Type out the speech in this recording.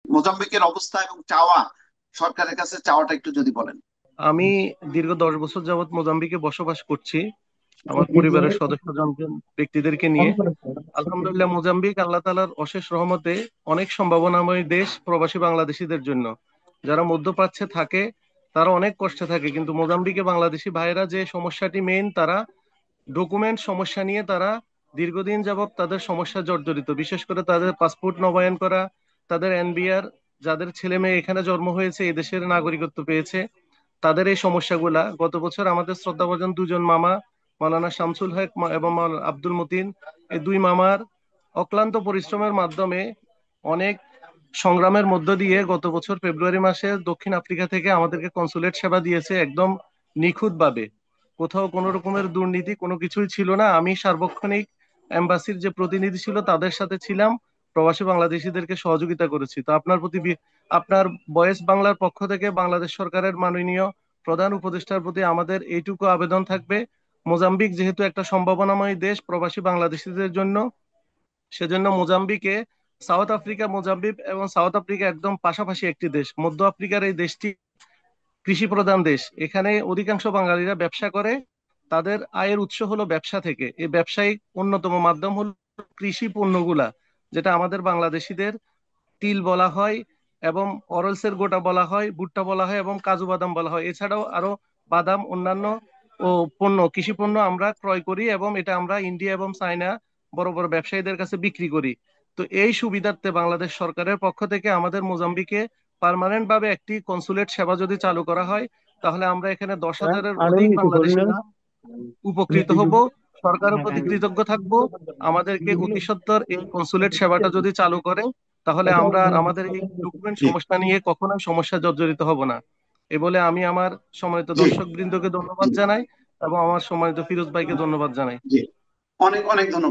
মোজাম্বিকের অবস্থা এবং চাওয়া, সরকারের কাছে চাওয়াটা একটু যদি বলেন। আমি দীর্ঘ 10 বছর যাবৎ মোজাম্বিকে বসবাস করছি আমার পরিবারের সদস্যজন ব্যক্তিদেরকে নিয়ে। আলহামদুলিল্লাহ, মোজাম্বিক আল্লাহ তাআলার অশেষ রহমতে অনেক সম্ভাবনাময় দেশ প্রবাসী বাংলাদেশীদের জন্য। যারা মধ্যপ্রাচ্যে থাকে তারা অনেক কষ্টে থাকে, কিন্তু মোজাম্বিকে বাংলাদেশি ভাইয়েরা যে সমস্যাটি মেইন, তারা ডকুমেন্ট সমস্যা নিয়ে তারা দীর্ঘদিন যাবৎ তাদের সমস্যা জর্জরিত। বিশেষ করে তাদের পাসপোর্ট নবায়ন করা, তাদের এনবিআর, যাদের ছেলে মেয়ে এখানে জন্ম হয়েছে, এই দেশের নাগরিকত্ব পেয়েছে, তাদের এই সমস্যাগুলা গত বছর আমাদের শ্রদ্ধাভাজন দুজন মামা, মাওলানা শামসুল হক এবং মাওলানা আব্দুল মতিন, এই দুই মামার অক্লান্ত পরিশ্রমের মাধ্যমে, অনেক সংগ্রামের মধ্য দিয়ে গত বছর ফেব্রুয়ারি মাসে দক্ষিণ আফ্রিকা থেকে আমাদেরকে কনসুলেট সেবা দিয়েছে, একদম নিখুঁতভাবে। কোথাও কোনো রকমের দুর্নীতি কোনো কিছুই ছিল না। আমি সার্বক্ষণিক এম্বাসির যে প্রতিনিধি ছিল তাদের সাথে ছিলাম, প্রবাসী বাংলাদেশিদেরকে সহযোগিতা করেছি। তো আপনার ভয়েস বাংলার পক্ষ থেকে বাংলাদেশ সরকারের মাননীয় প্রধান উপদেষ্টার প্রতি আমাদের এইটুকু আবেদন থাকবে, মোজাম্বিক যেহেতু একটা সম্ভাবনাময় দেশ প্রবাসী বাংলাদেশিদের জন্য, সেজন্য মোজাম্বিকে, সাউথ আফ্রিকা, মোজাম্বিক এবং সাউথ আফ্রিকা একদম পাশাপাশি একটি দেশ। মধ্য আফ্রিকার এই দেশটি কৃষি প্রধান দেশ। এখানে অধিকাংশ বাঙালিরা ব্যবসা করে, তাদের আয়ের উৎস হলো ব্যবসা থেকে। এই ব্যবসায়িক অন্যতম মাধ্যম হলো কৃষি পণ্যগুলা, যেটা আমাদের বাংলাদেশিদের তিল বলা হয়, এবং অরলসের গোটা বলা হয়, ভুট্টা বলা হয়, এবং কাজু বাদাম বলা হয়। এছাড়াও আরো বাদাম, অন্যান্য কৃষি পণ্য আমরা ক্রয় করি, এবং এটা আমরা ইন্ডিয়া এবং চায়না বড় বড় ব্যবসায়ীদের কাছে বিক্রি করি। তো এই সুবিধার্থে বাংলাদেশ সরকারের পক্ষ থেকে আমাদের মোজাম্বিকে পার্মানেন্ট ভাবে একটি কনসুলেট সেবা যদি চালু করা হয়, তাহলে আমরা এখানে 10,000-এর অধিক বাংলাদেশিরা উপকৃত হব। সরকারের প্রতি কৃতজ্ঞ থাকব। আমাদেরকে অতি সত্বর এই কনসুলেট সেবাটা যদি চালু করে, তাহলে আমরা আর আমাদের এই ডকুমেন্ট জি। সমস্যা নিয়ে কখনোই সমস্যা জর্জরিত হব না। এ বলে আমি আমার সম্মানিত জি। দর্শক বৃন্দকে ধন্যবাদ জি। জানাই এবং আমার সম্মানিত ফিরোজ ভাইকে ধন্যবাদ জানাই। জি। অনেক অনেক ধন্যবাদ।